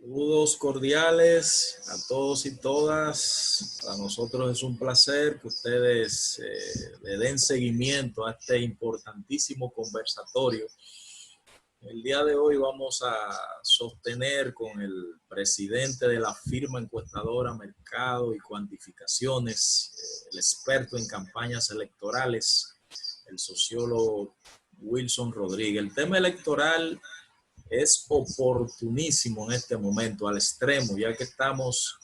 Saludos cordiales a todos y todas. Para nosotros es un placer que ustedes le den seguimiento a este importantísimo conversatorio. El día de hoy vamos a sostener con el presidente de la firma encuestadora Mercado y Cuantificaciones, el experto en campañas electorales, el sociólogo Wilson Rodríguez. El tema electoral es oportunísimo en este momento, al extremo, ya que estamos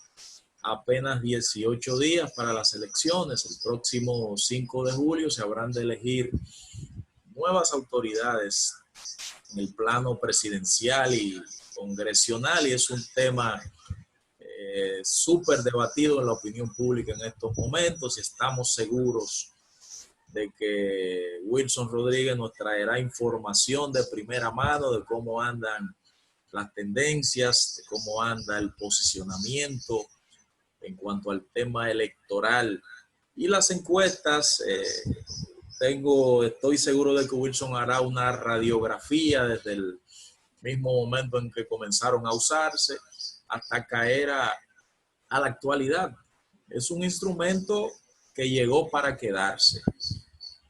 apenas 18 días para las elecciones. El próximo 5 de julio se habrán de elegir nuevas autoridades en el plano presidencial y congresional, y es un tema súper debatido en la opinión pública en estos momentos, y estamos seguros de que Wilson Rodríguez nos traerá información de primera mano de cómo andan las tendencias, de cómo anda el posicionamiento en cuanto al tema electoral y las encuestas. Estoy seguro de que Wilson hará una radiografía desde el mismo momento en que comenzaron a usarse hasta caer a la actualidad. Es un instrumento que llegó para quedarse.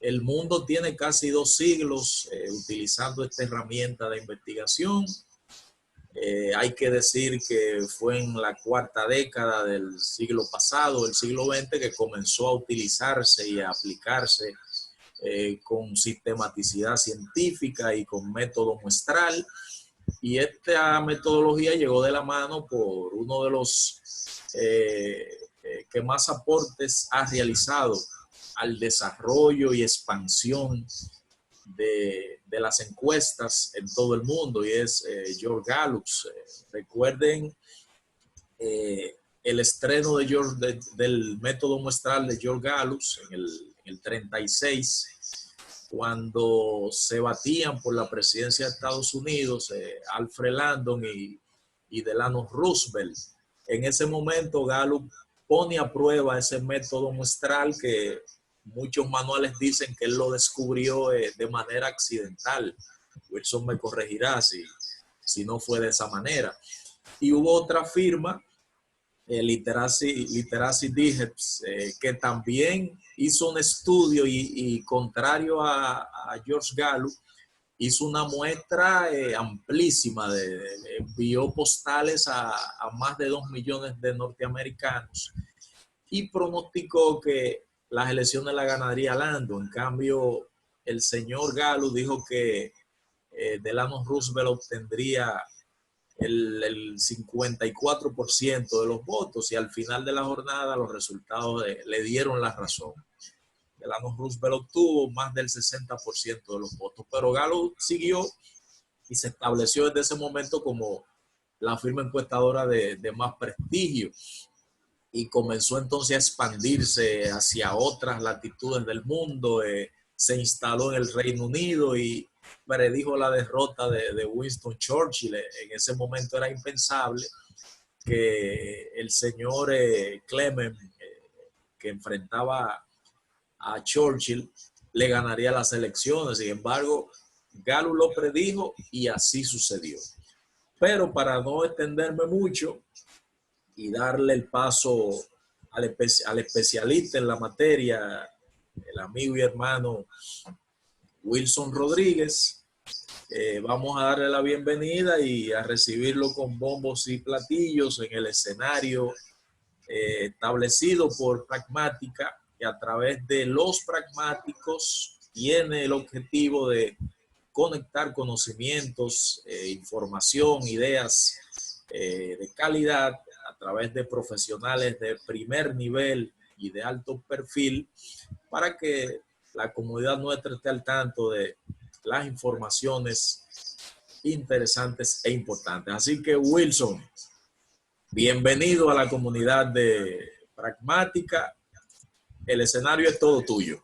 El mundo tiene casi 2 siglos utilizando esta herramienta de investigación. Hay que decir que fue en la cuarta década del siglo pasado, el siglo XX, que comenzó a utilizarse y a aplicarse con sistematicidad científica y con método muestral. Y esta metodología llegó de la mano por uno de los que más aportes ha realizado al desarrollo y expansión de las encuestas en todo el mundo, y es George Gallup. Recuerden el estreno del método muestral de George Gallup en el 36, cuando se batían por la presidencia de Estados Unidos Alfred Landon y Delano Roosevelt. En ese momento Gallup pone a prueba ese método muestral que muchos manuales dicen que él lo descubrió de manera accidental. Wilson me corregirá si no fue de esa manera. Y hubo otra firma, Literacy Digest, que también hizo un estudio y contrario a George Gallup, hizo una muestra amplísima, envió postales a más de 2 millones de norteamericanos y pronosticó que las elecciones las ganaría Landon. En cambio, el señor Gallup dijo que Delano Roosevelt obtendría el 54% de los votos, y al final de la jornada los resultados le dieron la razón. Delano Roosevelt obtuvo más del 60% de los votos, pero Gallup siguió y se estableció desde ese momento como la firma encuestadora de más prestigio, y comenzó entonces a expandirse hacia otras latitudes del mundo. Se instaló en el Reino Unido y predijo la derrota de Winston Churchill. En ese momento era impensable que el señor Clement, que enfrentaba a Churchill, le ganaría las elecciones. Sin embargo, Gallup lo predijo y así sucedió. Pero para no extenderme mucho y darle el paso al especialista en la materia, el amigo y hermano Wilson Rodríguez, vamos a darle la bienvenida y a recibirlo con bombos y platillos en el escenario establecido por Pragmática, que a través de los pragmáticos tiene el objetivo de conectar conocimientos, información, ideas de calidad a través de profesionales de primer nivel y de alto perfil, para que la comunidad nuestra esté al tanto de las informaciones interesantes e importantes. Así que, Wilson, bienvenido a la comunidad de Pragmática. El escenario es todo tuyo.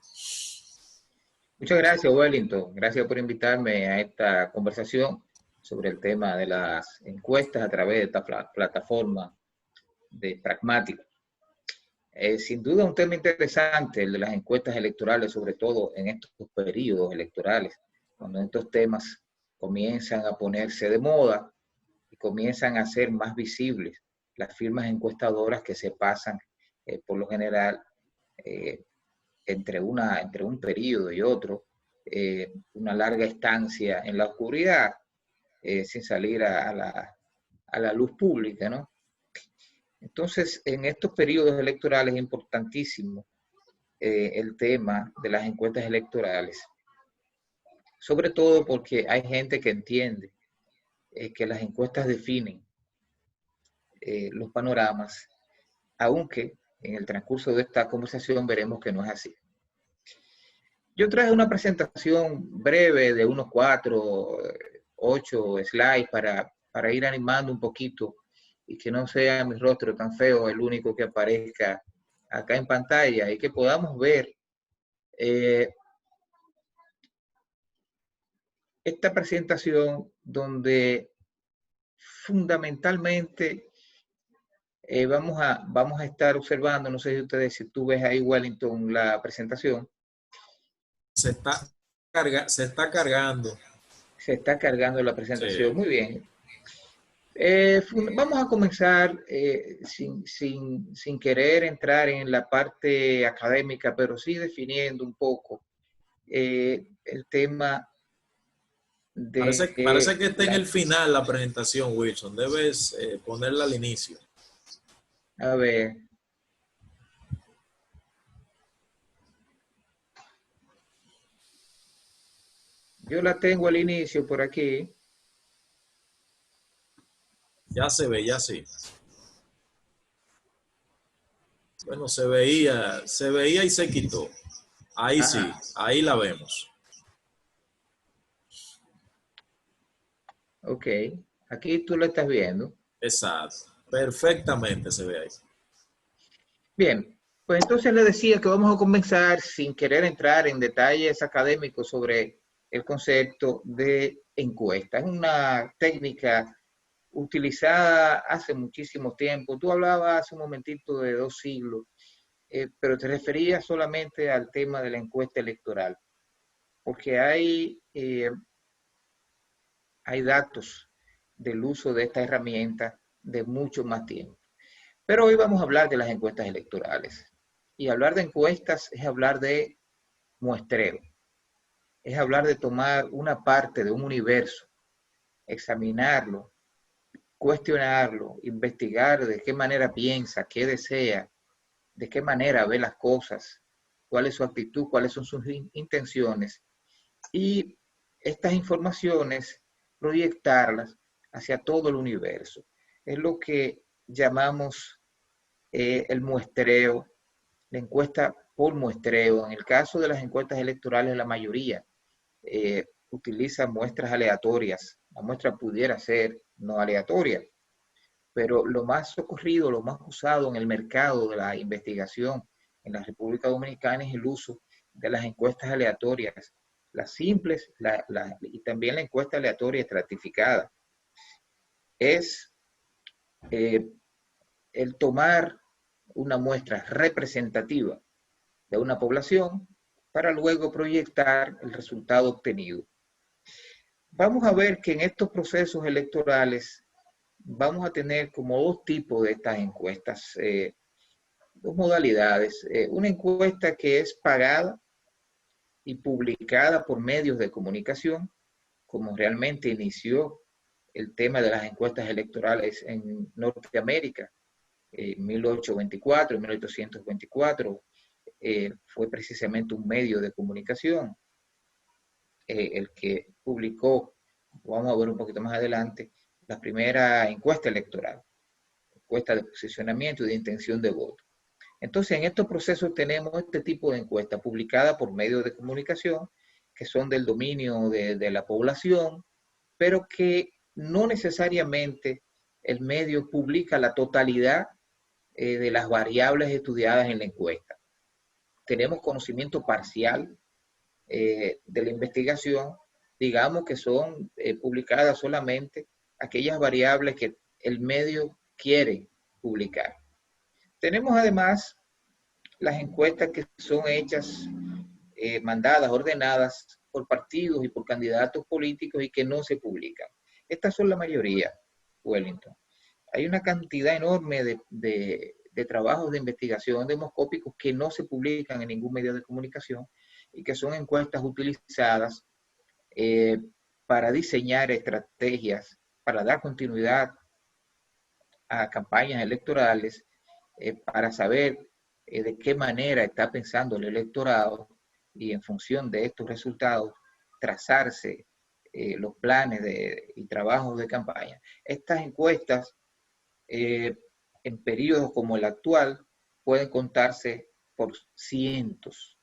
Muchas gracias, Wellington. Gracias por invitarme a esta conversación sobre el tema de las encuestas a través de esta plataforma de Pragmática. Sin duda un tema interesante el de las encuestas electorales, sobre todo en estos periodos electorales, cuando estos temas comienzan a ponerse de moda y comienzan a ser más visibles las firmas encuestadoras que se pasan por lo general entre un periodo y otro, una larga estancia en la oscuridad, sin salir a la luz pública, ¿no? Entonces, en estos periodos electorales es importantísimo el tema de las encuestas electorales, sobre todo porque hay gente que entiende que las encuestas definen los panoramas, aunque en el transcurso de esta conversación veremos que no es así. Yo traje una presentación breve de unos 4, 8 slides para ir animando un poquito y que no sea mi rostro tan feo el único que aparezca acá en pantalla y que podamos ver esta presentación donde fundamentalmente vamos a estar observando, no sé si ustedes, si tú ves ahí, Wellington, la presentación. Se está cargando. Se está cargando la presentación. Sí. Muy bien. Vamos a comenzar sin querer entrar en la parte académica, pero sí definiendo un poco el tema de... Parece que está en el final la presentación, Wilson. Debes ponerla al inicio. A ver. Yo la tengo al inicio por aquí. Ya se ve, ya sí. Bueno, se veía y se quitó. Ahí sí, ahí la vemos. Ok, aquí tú lo estás viendo. Exacto, perfectamente se ve ahí. Bien, pues entonces le decía que vamos a comenzar sin querer entrar en detalles académicos sobre el concepto de encuesta. Es una técnica utilizada hace muchísimo tiempo. Tú hablabas hace un momentito de 2 siglos, pero te referías solamente al tema de la encuesta electoral, porque hay datos del uso de esta herramienta de mucho más tiempo. Pero hoy vamos a hablar de las encuestas electorales. Y hablar de encuestas es hablar de muestreo, es hablar de tomar una parte de un universo, examinarlo, cuestionarlo, investigar de qué manera piensa, qué desea, de qué manera ve las cosas, cuál es su actitud, cuáles son sus intenciones. Y estas informaciones proyectarlas hacia todo el universo. Es lo que llamamos el muestreo, la encuesta por muestreo. En el caso de las encuestas electorales, la mayoría utiliza muestras aleatorias. La muestra pudiera ser no aleatoria, pero lo más socorrido, lo más usado en el mercado de la investigación en la República Dominicana es el uso de las encuestas aleatorias, las simples y también la encuesta aleatoria estratificada. Es el tomar una muestra representativa de una población para luego proyectar el resultado obtenido. Vamos a ver que en estos procesos electorales vamos a tener como 2 tipos de estas encuestas, 2 modalidades. Una encuesta que es pagada y publicada por medios de comunicación, como realmente inició el tema de las encuestas electorales en Norteamérica, en 1824, en 1824, fue precisamente un medio de comunicación el que publicó, vamos a ver un poquito más adelante, la primera encuesta electoral, encuesta de posicionamiento y de intención de voto. Entonces, en estos procesos tenemos este tipo de encuesta publicada por medios de comunicación que son del dominio de la población, pero que no necesariamente el medio publica la totalidad de las variables estudiadas en la encuesta. Tenemos conocimiento parcial de la investigación, digamos que son publicadas solamente aquellas variables que el medio quiere publicar. Tenemos además las encuestas que son hechas, mandadas, ordenadas por partidos y por candidatos políticos y que no se publican. Estas son la mayoría. Wellington. Hay una cantidad enorme de trabajos de investigación demoscópicos que no se publican en ningún medio de comunicación y que son encuestas utilizadas para diseñar estrategias, para dar continuidad a campañas electorales, para saber de qué manera está pensando el electorado y en función de estos resultados trazarse los planes y trabajos de campaña. Estas encuestas en periodos como el actual pueden contarse por cientos.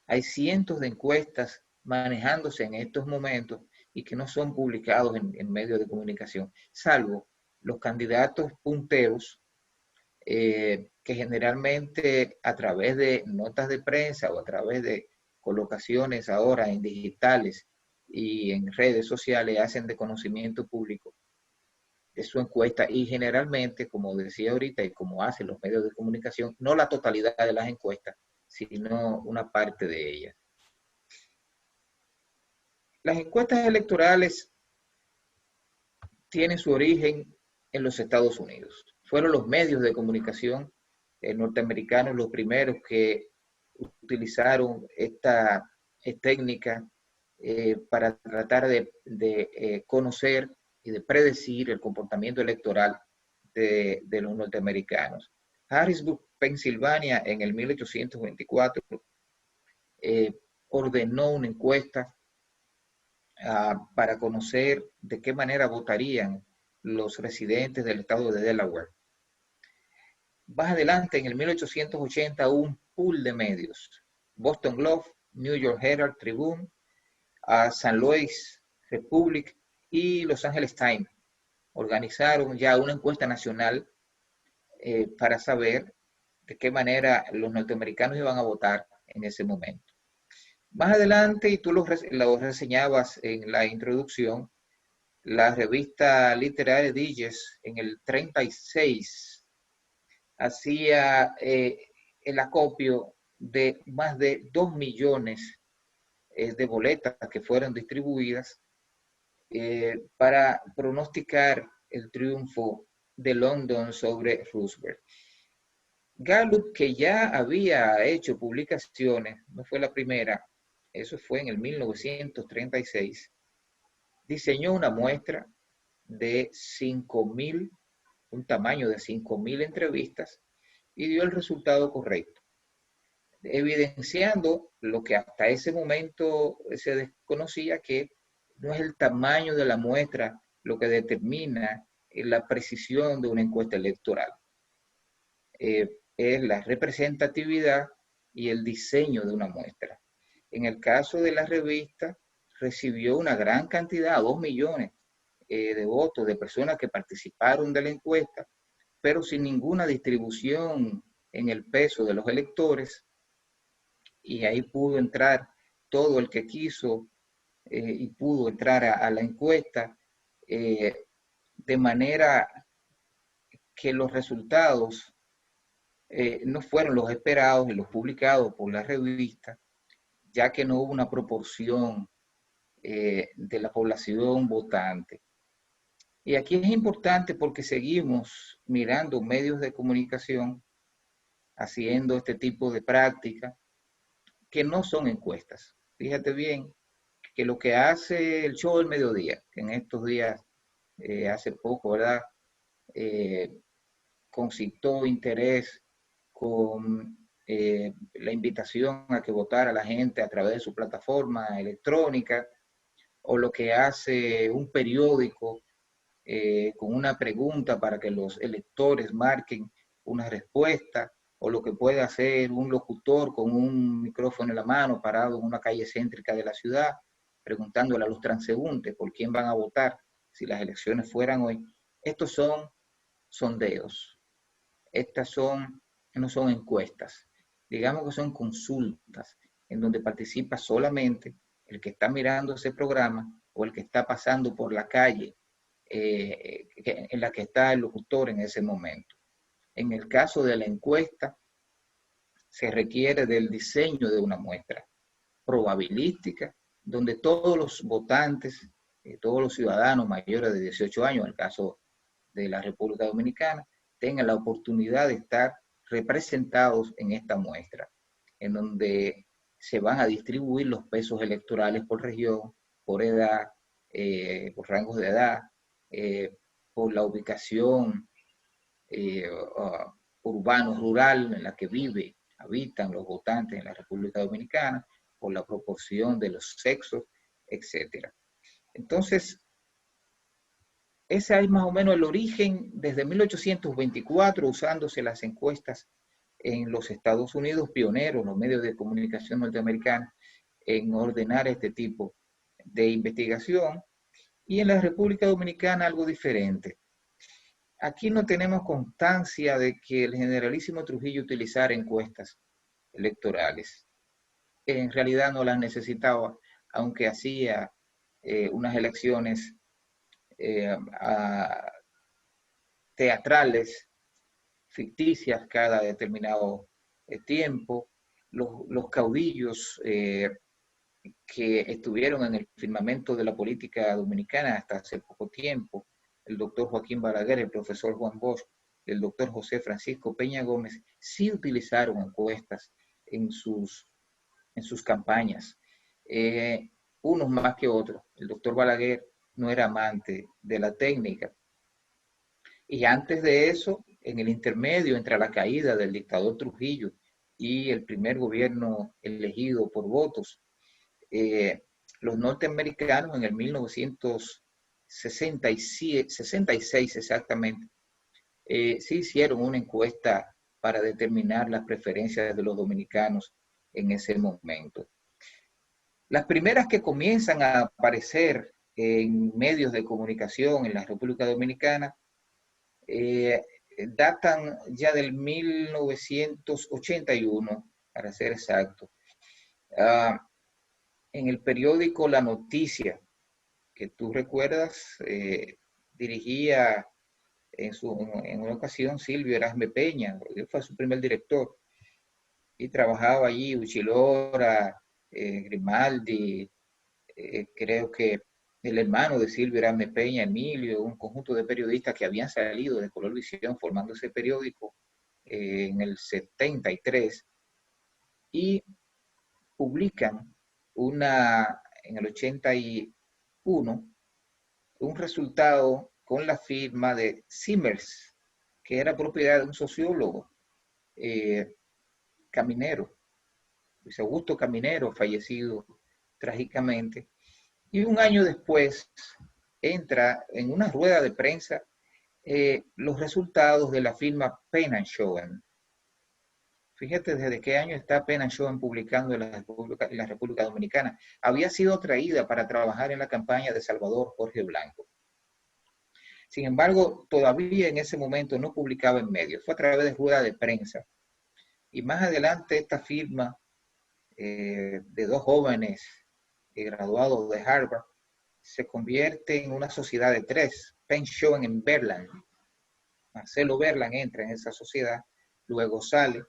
Hay cientos de encuestas manejándose en estos momentos y que no son publicados en medios de comunicación, salvo los candidatos punteros que generalmente a través de notas de prensa o a través de colocaciones ahora en digitales y en redes sociales hacen de conocimiento público de su encuesta y generalmente, como decía ahorita y como hacen los medios de comunicación, no la totalidad de las encuestas, sino una parte de ellas. Las encuestas electorales tienen su origen en los Estados Unidos. Fueron los medios de comunicación norteamericanos los primeros que utilizaron esta técnica para tratar de conocer y de predecir el comportamiento electoral de los norteamericanos. Harrisburg, Pensilvania, en el 1824, ordenó una encuesta para conocer de qué manera votarían los residentes del estado de Delaware. Más adelante, en el 1880, hubo un pool de medios. Boston Globe, New York Herald Tribune, San Louis Republic y Los Angeles Times organizaron ya una encuesta nacional para saber de qué manera los norteamericanos iban a votar en ese momento. Más adelante, y tú lo reseñabas en la introducción, la revista literaria Digest en el 36 hacía el acopio de más de 2 millones de boletas que fueron distribuidas para pronosticar el triunfo de London sobre Roosevelt. Gallup, que ya había hecho publicaciones, no fue la primera, eso fue en el 1936, diseñó una muestra de 5.000, un tamaño de 5.000 entrevistas y dio el resultado correcto, evidenciando lo que hasta ese momento se desconocía, que no es el tamaño de la muestra lo que determina la precisión de una encuesta electoral. Es la representatividad y el diseño de una muestra. En el caso de la revista, recibió una gran cantidad, 2 millones de votos de personas que participaron de la encuesta, pero sin ninguna distribución en el peso de los electores, y ahí pudo entrar todo el que quiso y pudo entrar a la encuesta, de manera que los resultados no fueron los esperados y los publicados por la revista, ya que no hubo una proporción de la población votante. Y aquí es importante porque seguimos mirando medios de comunicación haciendo este tipo de práctica que no son encuestas. Fíjate bien que lo que hace el show del mediodía, que en estos días, hace poco, ¿verdad? Concitó interés con la invitación a que votara la gente a través de su plataforma electrónica, o lo que hace un periódico con una pregunta para que los electores marquen una respuesta, o lo que puede hacer un locutor con un micrófono en la mano parado en una calle céntrica de la ciudad, preguntándole a los transeúntes por quién van a votar si las elecciones fueran hoy. Estos son sondeos. Estas no son encuestas. Digamos que son consultas en donde participa solamente el que está mirando ese programa o el que está pasando por la calle en la que está el locutor en ese momento. En el caso de la encuesta, se requiere del diseño de una muestra probabilística, donde todos los votantes, todos los ciudadanos mayores de 18 años, en el caso de la República Dominicana tengan la oportunidad de estar representados en esta muestra, en donde se van a distribuir los pesos electorales por región, por edad, por rangos de edad, por la ubicación urbano-rural en la que habitan los votantes en la República Dominicana, por la proporción de los sexos, etc. Entonces, ese es más o menos el origen desde 1824, usándose las encuestas en los Estados Unidos, pioneros, los medios de comunicación norteamericanos, en ordenar este tipo de investigación, y en la República Dominicana algo diferente. Aquí no tenemos constancia de que el generalísimo Trujillo utilizara encuestas electorales. En realidad no las necesitaba, aunque hacía unas elecciones teatrales, ficticias cada determinado tiempo. Los caudillos que estuvieron en el firmamento de la política dominicana hasta hace poco tiempo, el doctor Joaquín Balaguer, el profesor Juan Bosch, el doctor José Francisco Peña Gómez, sí utilizaron encuestas en sus campañas, unos más que otros. El doctor Balaguer no era amante de la técnica. Y antes de eso, en el intermedio entre la caída del dictador Trujillo y el primer gobierno elegido por votos, los norteamericanos en el 1966 exactamente, sí hicieron una encuesta para determinar las preferencias de los dominicanos en ese momento. Las primeras que comienzan a aparecer en medios de comunicación en la República Dominicana datan ya del 1981, para ser exacto. En el periódico La Noticia, que tú recuerdas, dirigía en una ocasión Silvio Erasme Peña, él fue su primer director, y trabajaba allí Uchilora, Grimaldi, creo que el hermano de Silvio Erasme Peña, Emilio, un conjunto de periodistas que habían salido de Color Visión formando ese periódico en el 73, y publican en el 81 un resultado con la firma de Simmers, que era propiedad de un sociólogo caminero, Luis Augusto Caminero, fallecido trágicamente. Y un año después entra en una rueda de prensa los resultados de la firma Penn & Schoen. Fíjate desde qué año está Penn & Schoen publicando en la República Dominicana. Había sido traída para trabajar en la campaña de Salvador Jorge Blanco. Sin embargo, todavía en ese momento no publicaba en medios. Fue a través de rueda de prensa. Y más adelante esta firma de dos jóvenes graduados de Harvard se convierte en una sociedad de tres. Penn Schoen en Berland. Marcelo Berland entra en esa sociedad, luego sale,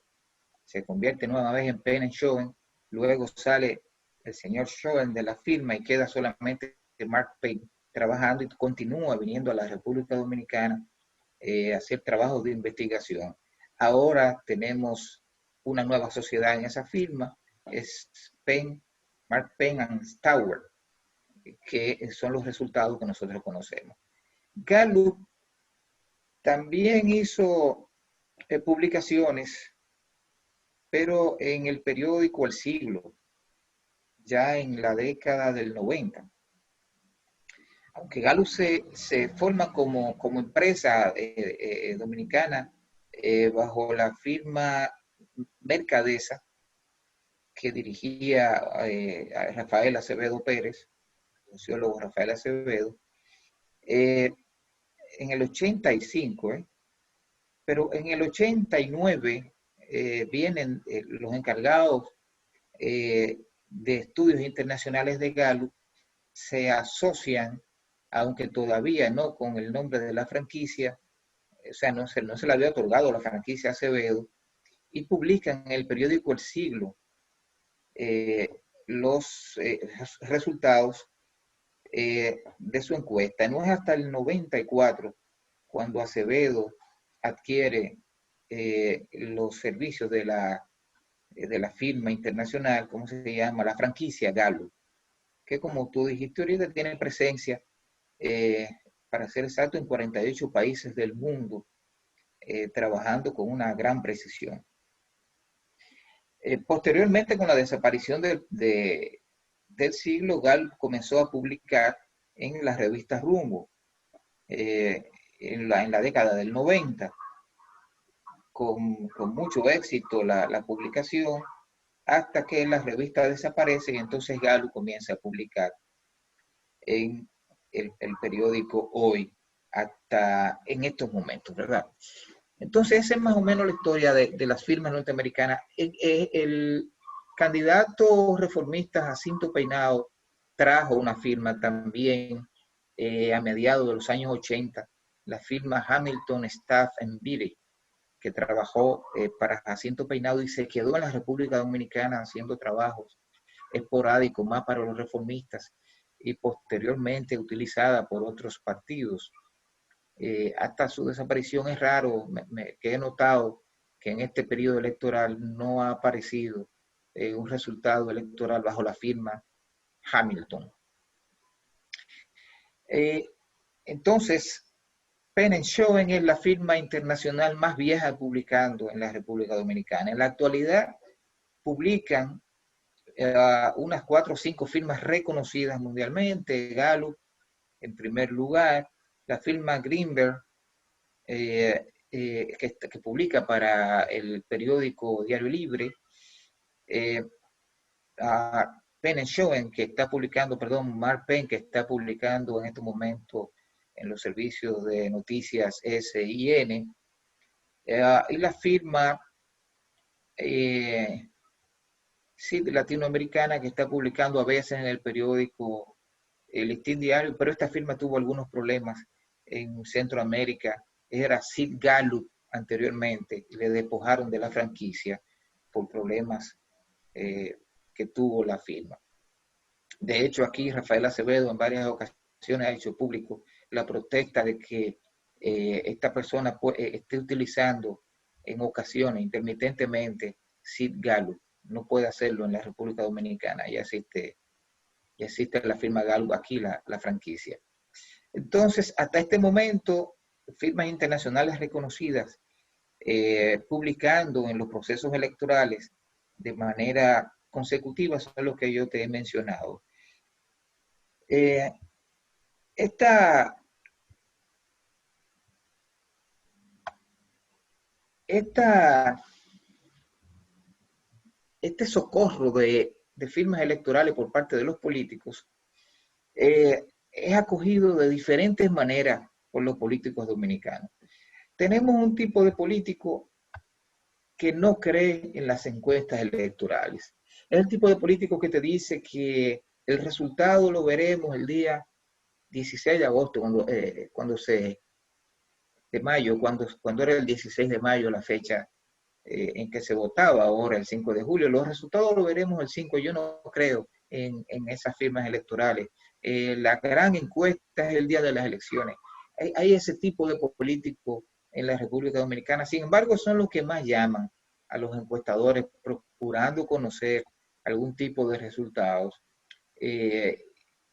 se convierte nueva vez en Penn & Schoen, luego sale el señor Schoen de la firma y queda solamente Mark Penn trabajando, y continúa viniendo a la República Dominicana a hacer trabajos de investigación. Ahora tenemos una nueva sociedad en esa firma, es Mark Penn and Stower, que son los resultados que nosotros conocemos. Gallup también hizo publicaciones, pero en el periódico El Siglo, ya en la década del 90. Aunque Gallup se forma como empresa dominicana bajo la firma Mercadesa, que dirigía a Rafael Acevedo Pérez, el sociólogo Rafael Acevedo, en el 85, pero en el 89 vienen los encargados de estudios internacionales de Gallup, se asocian, aunque todavía no con el nombre de la franquicia, o sea, no se le había otorgado la franquicia a Acevedo, y publican en el periódico El Siglo los resultados de su encuesta. No es hasta el 94 cuando Acevedo adquiere los servicios de la firma internacional, ¿cómo se llama? La franquicia Gallup, que como tú dijiste ahorita tiene presencia, para ser exacto, en 48 países del mundo, trabajando con una gran precisión. Posteriormente, con la desaparición del siglo, Gallup comenzó a publicar en la revista Rumbo, en la década del 90, con mucho éxito la publicación, hasta que la revista desaparece y entonces Gallup comienza a publicar en el periódico Hoy, hasta en estos momentos, ¿verdad? Entonces, esa es más o menos la historia de las firmas norteamericanas. El candidato reformista Jacinto Peinado trajo una firma también a mediados de los años 80, la firma Hamilton, Staff and Beatty, que trabajó para Jacinto Peinado y se quedó en la República Dominicana haciendo trabajos esporádicos más para los reformistas y posteriormente utilizada por otros partidos. Hasta su desaparición es raro que he notado que en este periodo electoral no ha aparecido un resultado electoral bajo la firma Hamilton. Entonces, Penn & Schoen es la firma internacional más vieja publicando en la República Dominicana. En la actualidad publican unas 4 o 5 firmas reconocidas mundialmente. Gallup en primer lugar, la firma Greenberg, que publica para el periódico Diario Libre, Penn & Schoen, que está publicando, perdón, Mark Penn, que está publicando en este momento en los servicios de noticias SIN, y la firma latinoamericana, que está publicando a veces en el periódico El Listín Diario, pero esta firma tuvo algunos problemas en Centroamérica. Era Sid Gallup anteriormente, y le despojaron de la franquicia por problemas que tuvo la firma. De hecho, aquí Rafael Acevedo en varias ocasiones ha hecho público la protesta de que esta persona esté utilizando en ocasiones, intermitentemente, Sid Gallup. No puede hacerlo en la República Dominicana, ya existe la firma Gallup aquí, la franquicia. Entonces, hasta este momento, firmas internacionales reconocidas publicando en los procesos electorales de manera consecutiva son los que yo te he mencionado. Este socorro de firmas electorales por parte de los políticos es acogido de diferentes maneras por los políticos dominicanos. Tenemos un tipo de político que no cree en las encuestas electorales. Es el tipo de político que te dice que el resultado lo veremos el día 16 de agosto, cuando era el 16 de mayo la fecha en que se votaba, ahora el 5 de julio. Los resultados lo veremos el 5. Yo no creo en esas firmas electorales. La gran encuesta es el día de las elecciones. Hay ese tipo de políticos en la República Dominicana. Sin embargo, son los que más llaman a los encuestadores procurando conocer algún tipo de resultados.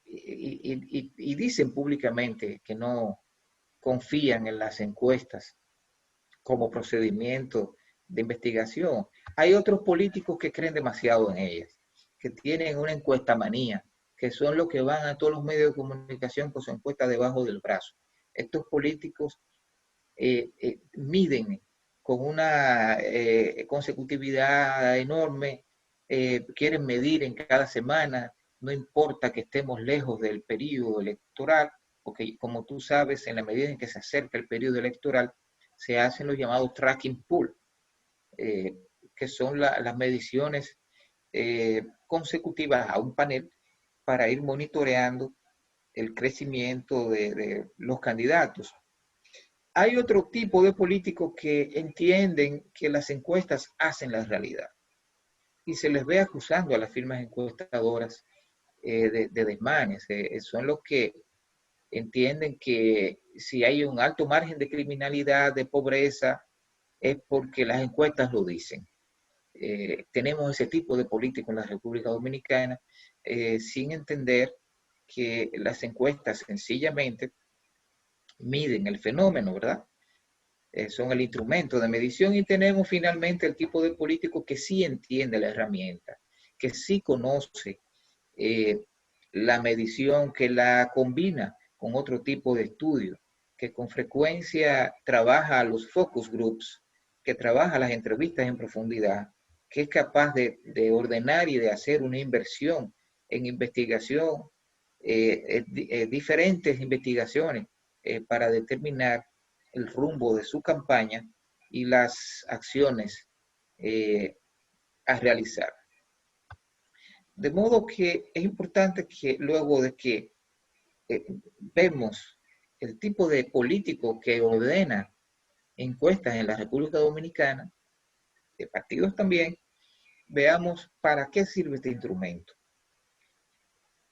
Y dicen públicamente que no confían en las encuestas como procedimiento de investigación. Hay otros políticos que creen demasiado en ellas, que tienen una encuesta manía, que son los que van a todos los medios de comunicación con su encuesta debajo del brazo. Estos políticos miden con una consecutividad enorme, quieren medir en cada semana, no importa que estemos lejos del periodo electoral, porque como tú sabes, en la medida en que se acerca el periodo electoral, se hacen los llamados tracking pool, que son las mediciones consecutivas a un panel para ir monitoreando el crecimiento de los candidatos. Hay otro tipo de políticos que entienden que las encuestas hacen la realidad y se les ve acusando a las firmas encuestadoras de desmanes. Son los que entienden que si hay un alto margen de criminalidad, de pobreza, es porque las encuestas lo dicen. Tenemos ese tipo de políticos en la República Dominicana, sin entender que las encuestas sencillamente miden el fenómeno, ¿verdad? Son el instrumento de medición, y tenemos finalmente el tipo de político que sí entiende la herramienta, que sí conoce la medición, que la combina con otro tipo de estudio, que con frecuencia trabaja los focus groups, que trabaja las entrevistas en profundidad, que es capaz de ordenar y de hacer una inversión en investigación, diferentes investigaciones para determinar el rumbo de su campaña y las acciones a realizar. De modo que es importante que luego de que vemos el tipo de político que ordena encuestas en la República Dominicana, de partidos también, veamos para qué sirve este instrumento.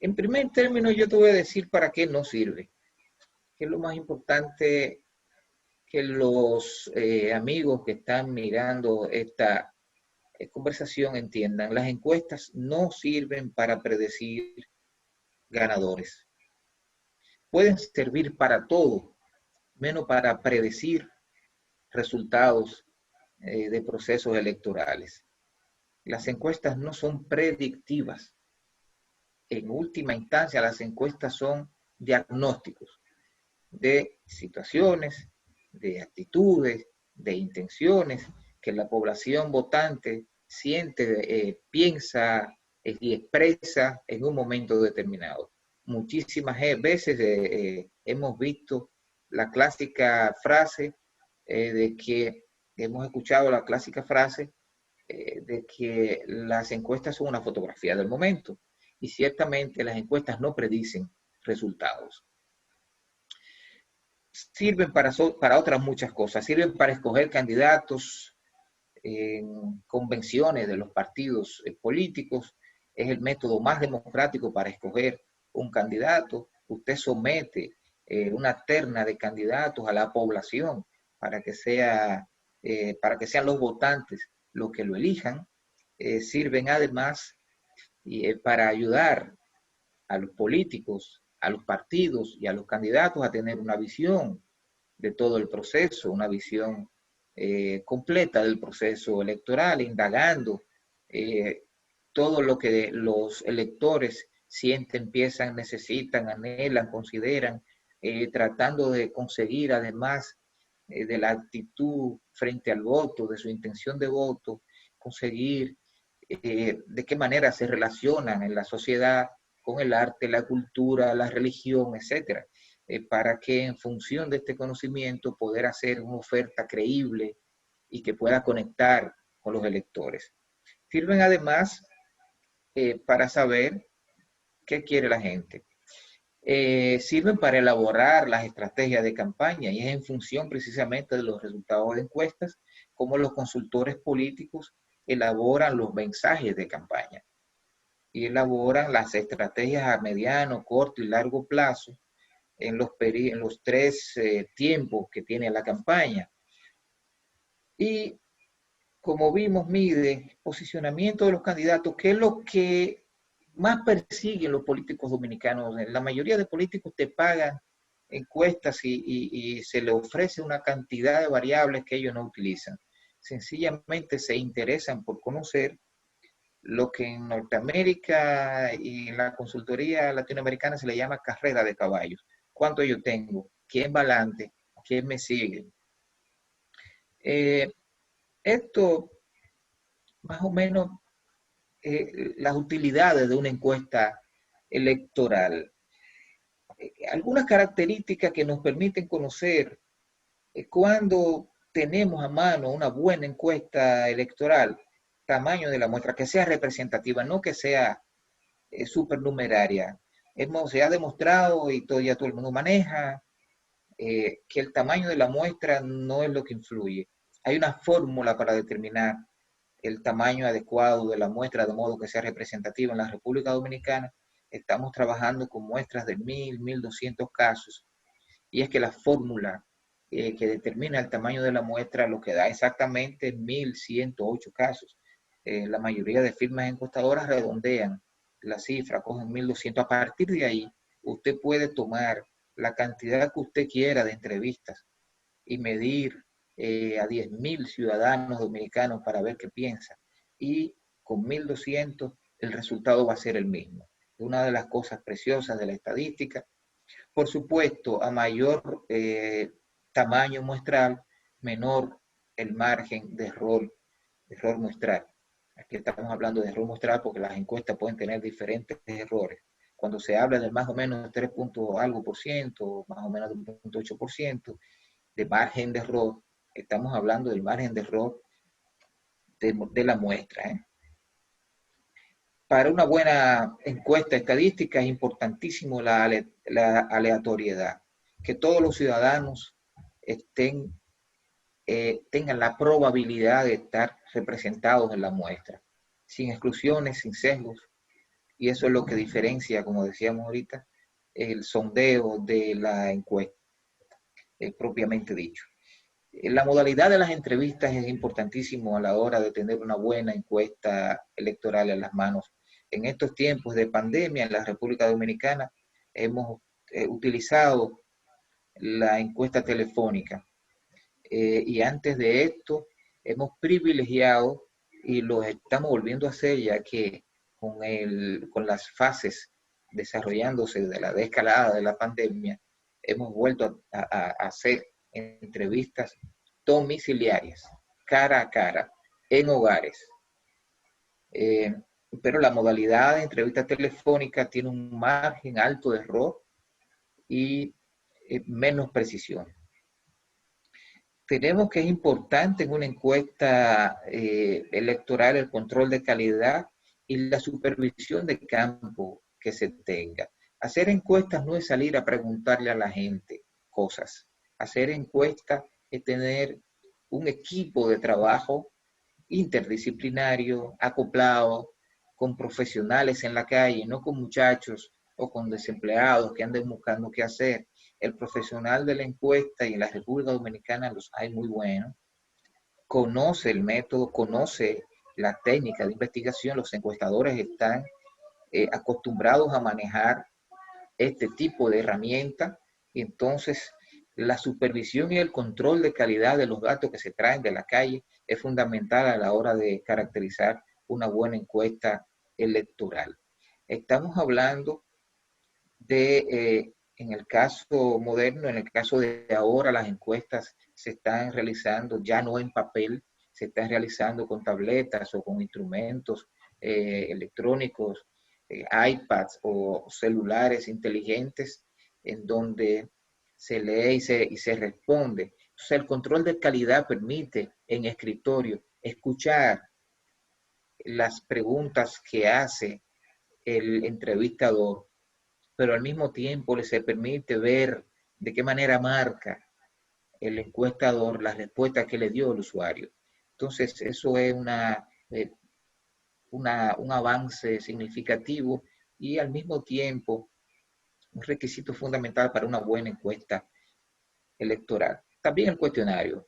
En primer término, yo te voy a decir para qué no sirve, que es lo más importante que los amigos que están mirando esta conversación entiendan. Las encuestas no sirven para predecir ganadores. Pueden servir para todo, menos para predecir resultados de procesos electorales. Las encuestas no son predictivas. En última instancia, las encuestas son diagnósticos de situaciones, de actitudes, de intenciones que la población votante siente, piensa y expresa en un momento determinado. Muchísimas veces hemos visto la clásica frase de que, hemos escuchado la clásica frase de que las encuestas son una fotografía del momento, y ciertamente las encuestas no predicen resultados. Sirven para otras muchas cosas, sirven para escoger candidatos en convenciones de los partidos políticos, es el método más democrático para escoger un candidato. Usted somete una terna de candidatos a la población para que sean los votantes los que lo elijan. Sirven además para ayudar a los políticos, a los partidos y a los candidatos a tener una visión de todo el proceso, una visión completa del proceso electoral, indagando todo lo que los electores sienten, piensan, necesitan, anhelan, consideran, tratando de conseguir además de la actitud frente al voto, de su intención de voto, conseguir de qué manera se relacionan en la sociedad con el arte, la cultura, la religión, etcétera, para que en función de este conocimiento poder hacer una oferta creíble y que pueda conectar con los electores. Sirven además para saber qué quiere la gente. Sirven para elaborar las estrategias de campaña, y es en función precisamente de los resultados de encuestas como los consultores políticos elaboran los mensajes de campaña y elaboran las estrategias a mediano, corto y largo plazo en los tres tiempos que tiene la campaña. Y como vimos, mide posicionamiento de los candidatos, que es lo que más persiguen los políticos dominicanos. La mayoría de políticos te pagan encuestas y se les ofrece una cantidad de variables que ellos no utilizan. Sencillamente se interesan por conocer lo que en Norteamérica y en la consultoría latinoamericana se le llama carrera de caballos. ¿Cuánto yo tengo? ¿Quién va adelante? ¿Quién me sigue? Esto, más o menos, las utilidades de una encuesta electoral. Algunas características que nos permiten conocer cuando tenemos a mano una buena encuesta electoral: tamaño de la muestra, que sea representativa, no que sea supernumeraria. Se ha demostrado, y ya todo el mundo maneja, que el tamaño de la muestra no es lo que influye. Hay una fórmula para determinar el tamaño adecuado de la muestra de modo que sea representativa en la República Dominicana, estamos trabajando con muestras de 1.200 casos, y es que la fórmula que determina el tamaño de la muestra lo que da exactamente 1.108 casos. La mayoría de firmas encuestadoras redondean la cifra, cogen 1.200. A partir de ahí, usted puede tomar la cantidad que usted quiera de entrevistas y medir a 10.000 ciudadanos dominicanos para ver qué piensan. Y con 1.200 el resultado va a ser el mismo. Una de las cosas preciosas de la estadística. Por supuesto, a mayor tamaño muestral, menor el margen de error muestral. Aquí estamos hablando de error muestral porque las encuestas pueden tener diferentes errores. Cuando se habla de más o menos 3 punto algo por ciento, más o menos de 1.8% de margen de error, estamos hablando del margen de error de la muestra. Para una buena encuesta estadística es importantísimo la aleatoriedad, que todos los ciudadanos tengan la probabilidad de estar representados en la muestra, sin exclusiones, sin sesgos, y eso es lo que diferencia, como decíamos ahorita, el sondeo de la encuesta, propiamente dicho. La modalidad de las entrevistas es importantísimo a la hora de tener una buena encuesta electoral en las manos. En estos tiempos de pandemia en la República Dominicana hemos utilizado la encuesta telefónica y antes de esto hemos privilegiado y lo estamos volviendo a hacer, ya que con las fases desarrollándose de la desescalada de la pandemia, hemos vuelto a hacer entrevistas domiciliarias, cara a cara, en hogares. Pero la modalidad de entrevista telefónica tiene un margen alto de error y menos precisión. Tenemos que es importante en una encuesta electoral el control de calidad y la supervisión de campo que se tenga. Hacer encuestas no es salir a preguntarle a la gente cosas. Hacer encuestas es tener un equipo de trabajo interdisciplinario, acoplado, con profesionales en la calle, no con muchachos o con desempleados que anden buscando qué hacer. El profesional de la encuesta, y en la República Dominicana los hay muy buenos, conoce el método, conoce la técnica de investigación. Los encuestadores están acostumbrados a manejar este tipo de herramienta, y entonces la supervisión y el control de calidad de los datos que se traen de la calle es fundamental a la hora de caracterizar una buena encuesta electoral. Estamos hablando de, en el caso moderno, en el caso de ahora, las encuestas se están realizando ya no en papel, se están realizando con tabletas o con instrumentos electrónicos, iPads o celulares inteligentes, en donde se lee y se responde. Entonces, el control de calidad permite en escritorio escuchar las preguntas que hace el entrevistador, pero al mismo tiempo se permite ver de qué manera marca el encuestador la respuesta que le dio el usuario. Entonces, eso es un avance significativo y al mismo tiempo un requisito fundamental para una buena encuesta electoral. También el cuestionario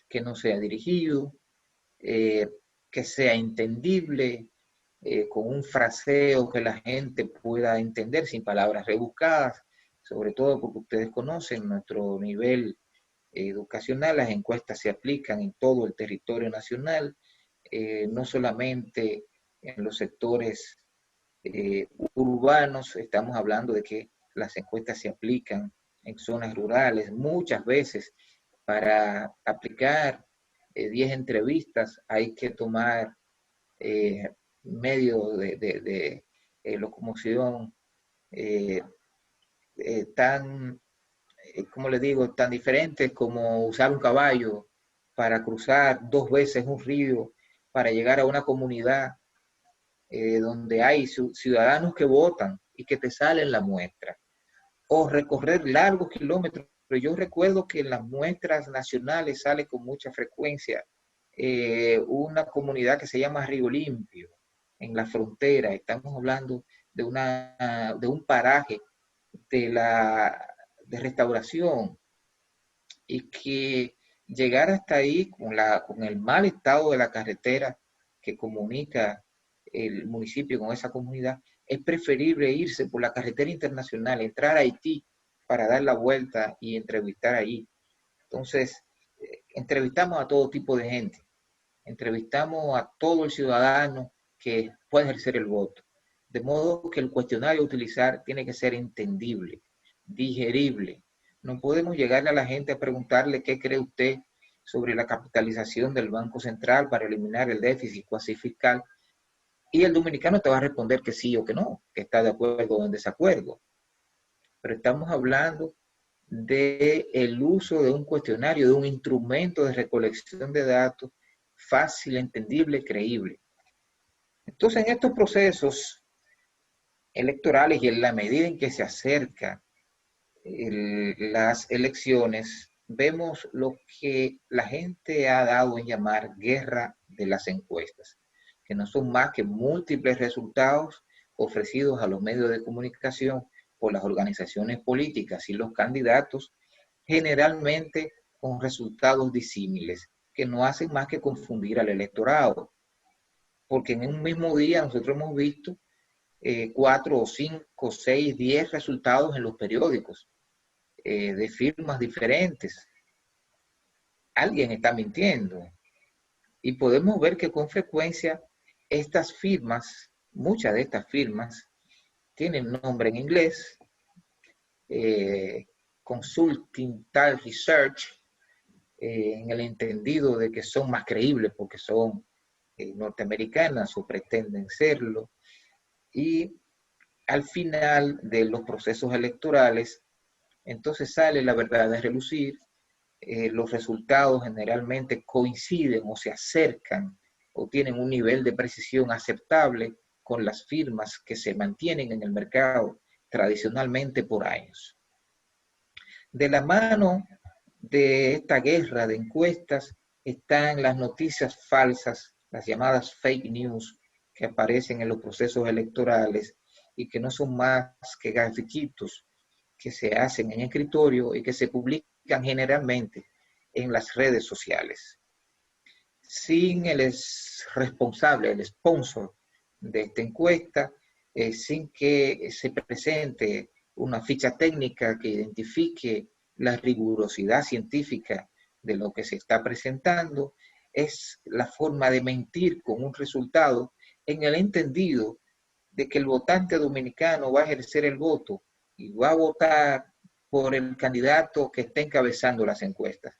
que no sea dirigido, que sea entendible, con un fraseo que la gente pueda entender sin palabras rebuscadas, sobre todo porque ustedes conocen nuestro nivel educacional. Las encuestas se aplican en todo el territorio nacional, no solamente en los sectores urbanos. Estamos hablando de que las encuestas se aplican en zonas rurales. Muchas veces para aplicar 10 entrevistas hay que tomar medio de locomoción tan, como le digo, tan diferentes como usar un caballo para cruzar 2 veces un río, para llegar a una comunidad donde hay ciudadanos que votan y que te salen la muestra, o recorrer largos kilómetros. Pero yo recuerdo que en las muestras nacionales sale con mucha frecuencia una comunidad que se llama Río Limpio, en la frontera. Estamos hablando de un paraje de restauración, y que llegar hasta ahí con el mal estado de la carretera que comunica el municipio con esa comunidad, es preferible irse por la carretera internacional, entrar a Haití para dar la vuelta y entrevistar ahí. Entonces, entrevistamos a todo tipo de gente, entrevistamos a todo el ciudadano que puede ejercer el voto, de modo que el cuestionario a utilizar tiene que ser entendible, digerible. No podemos llegarle a la gente a preguntarle qué cree usted sobre la capitalización del Banco Central para eliminar el déficit cuasi fiscal, y el dominicano te va a responder que sí o que no, que está de acuerdo o en desacuerdo. Pero estamos hablando del uso de un cuestionario, de un instrumento de recolección de datos fácil, entendible, creíble. Entonces, en estos procesos electorales y en la medida en que se acercan las elecciones, vemos lo que la gente ha dado en llamar guerra de las encuestas, que no son más que múltiples resultados ofrecidos a los medios de comunicación por las organizaciones políticas y los candidatos, generalmente con resultados disímiles, que no hacen más que confundir al electorado. Porque en un mismo día nosotros hemos visto 4 o 5, 6, 10 resultados en los periódicos de firmas diferentes. Alguien está mintiendo. Y podemos ver que con frecuencia estas firmas, muchas de estas firmas, tienen nombre en inglés, Consulting Tal Research, en el entendido de que son más creíbles porque son norteamericanas o pretenden serlo, y al final de los procesos electorales, entonces sale la verdad de relucir. Los resultados generalmente coinciden o se acercan o tienen un nivel de precisión aceptable con las firmas que se mantienen en el mercado tradicionalmente por años. De la mano de esta guerra de encuestas están las noticias falsas, las llamadas fake news, que aparecen en los procesos electorales y que no son más que grafiquitos que se hacen en escritorio y que se publican generalmente en las redes sociales. Sin el responsable, el sponsor de esta encuesta, sin que se presente una ficha técnica que identifique la rigurosidad científica de lo que se está presentando, es la forma de mentir con un resultado en el entendido de que el votante dominicano va a ejercer el voto y va a votar por el candidato que esté encabezando las encuestas,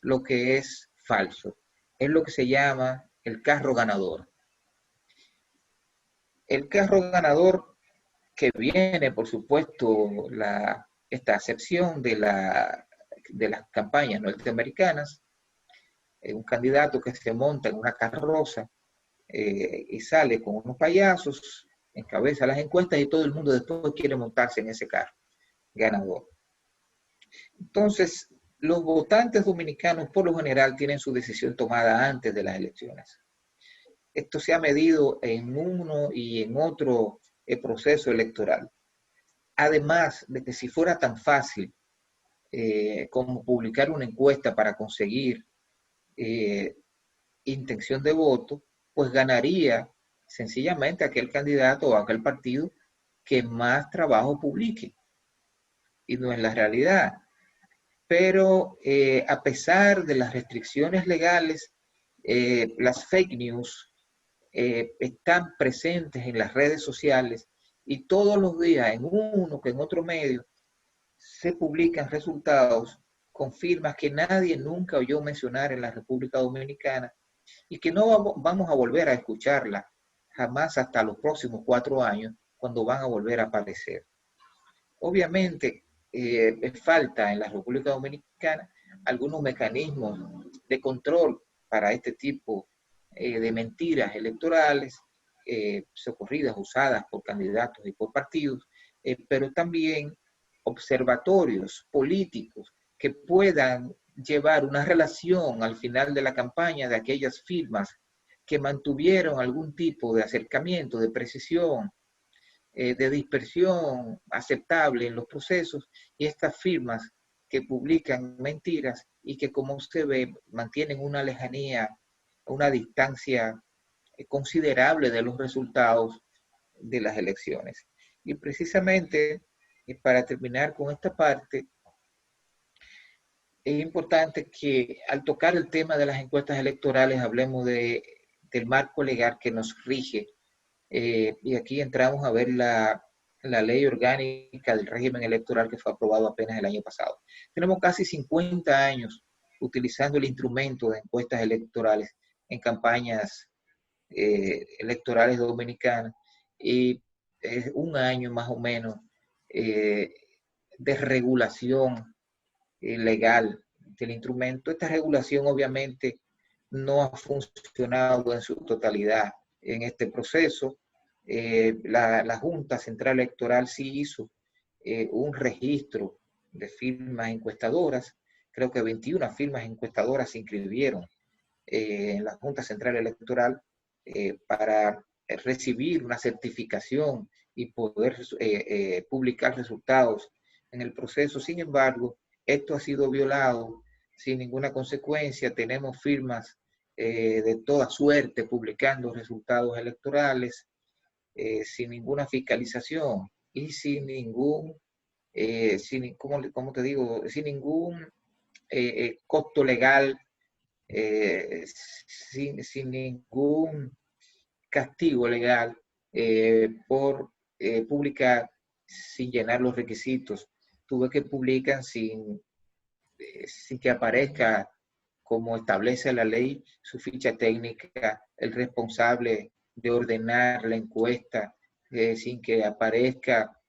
lo que es falso. Es lo que se llama el carro ganador. El carro ganador que viene, por supuesto, esta acepción de las campañas norteamericanas, un candidato que se monta en una carroza y sale con unos payasos, encabeza las encuestas y todo el mundo después quiere montarse en ese carro ganador. Entonces, los votantes dominicanos por lo general tienen su decisión tomada antes de las elecciones. Esto se ha medido en uno y en otro proceso electoral. Además de que si fuera tan fácil como publicar una encuesta para conseguir intención de voto, pues ganaría sencillamente aquel candidato o aquel partido que más trabajo publique. Y no es la realidad. Pero a pesar de las restricciones legales, las fake news están presentes en las redes sociales y todos los días en uno que en otro medio se publican resultados con firmas que nadie nunca oyó mencionar en la República Dominicana y que no vamos a volver a escucharla jamás hasta los próximos 4 años, cuando van a volver a aparecer. Obviamente, falta en la República Dominicana algunos mecanismos de control para este tipo de mentiras electorales, socorridas, usadas por candidatos y por partidos, pero también observatorios políticos que puedan llevar una relación al final de la campaña de aquellas firmas que mantuvieron algún tipo de acercamiento, de precisión, de dispersión aceptable en los procesos, y estas firmas que publican mentiras y que, como se ve, mantienen una lejanía, una distancia considerable de los resultados de las elecciones. Y precisamente, para terminar con esta parte, es importante que al tocar el tema de las encuestas electorales hablemos del marco legal que nos rige. Y aquí entramos a ver la ley orgánica del régimen electoral que fue aprobado apenas el año pasado. Tenemos casi 50 años utilizando el instrumento de encuestas electorales en campañas electorales dominicanas, y es un año más o menos de regulación legal del instrumento. Esta regulación obviamente no ha funcionado en su totalidad en este proceso. La Junta Central Electoral sí hizo un registro de firmas encuestadoras. Creo que 21 firmas encuestadoras se inscribieron en la Junta Central Electoral para recibir una certificación y poder publicar resultados en el proceso. Sin embargo, esto ha sido violado sin ninguna consecuencia. Tenemos firmas de toda suerte publicando resultados electorales sin ninguna fiscalización y sin ningún, ¿cómo te digo? Sin ningún costo legal, sin ningún castigo legal por publicar sin llenar los requisitos. Tuve que publicar sin que aparezca, como establece la ley, su ficha técnica, el responsable de ordenar la encuesta, sin que aparezca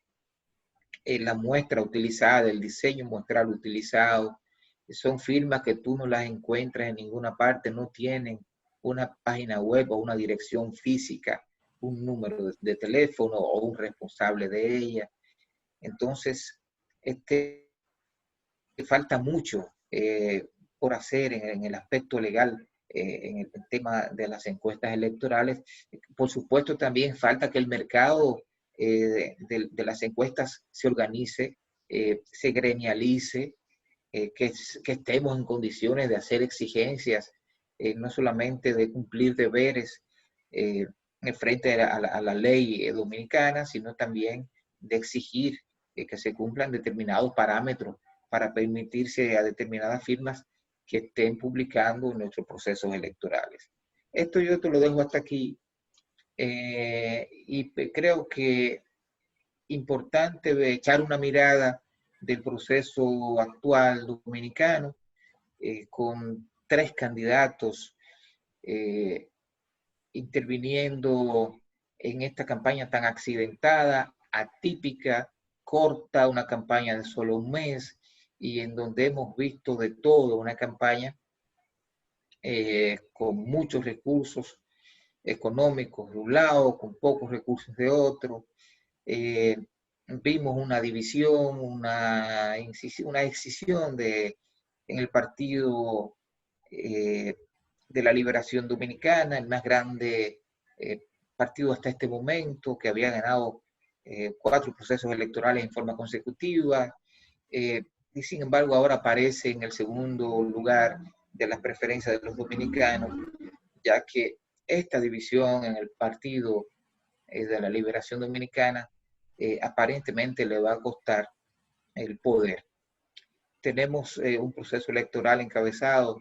la muestra utilizada, el diseño muestral utilizado. Son firmas que tú no las encuentras en ninguna parte, no tienen una página web o una dirección física, un número de teléfono o un responsable de ella. Entonces, falta mucho por hacer en el aspecto legal, en el tema de las encuestas electorales. Por supuesto, también falta que el mercado de las encuestas se organice, se gremialice, que estemos en condiciones de hacer exigencias, no solamente de cumplir deberes frente a la ley dominicana, sino también de exigir que se cumplan determinados parámetros para permitirse a determinadas firmas que estén publicando nuestros procesos electorales. Esto yo te lo dejo hasta aquí, y creo que importante echar una mirada del proceso actual dominicano, con 3 candidatos interviniendo en esta campaña tan accidentada, atípica, corta, una campaña de solo un mes, y en donde hemos visto de todo, una campaña con muchos recursos económicos de un lado, con pocos recursos de otro. Vimos una división, una excisión en el Partido de la Liberación Dominicana, el más grande partido hasta este momento, que había ganado 4 procesos electorales en forma consecutiva, y sin embargo ahora aparece en el segundo lugar de las preferencias de los dominicanos, ya que esta división en el Partido de la Liberación Dominicana aparentemente le va a costar el poder. Tenemos un proceso electoral encabezado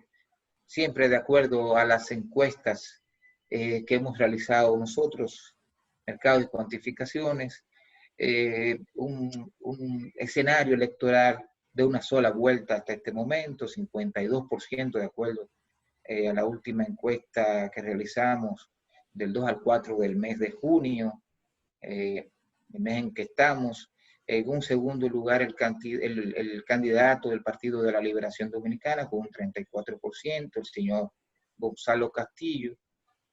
siempre de acuerdo a las encuestas que hemos realizado nosotros, Mercado y Cuantificaciones, un escenario electoral de una sola vuelta hasta este momento, 52% de acuerdo a la última encuesta que realizamos del 2 al 4 del mes de junio, el mes en que estamos. En un segundo lugar, el candidato del Partido de la Liberación Dominicana con un 34%, el señor Gonzalo Castillo,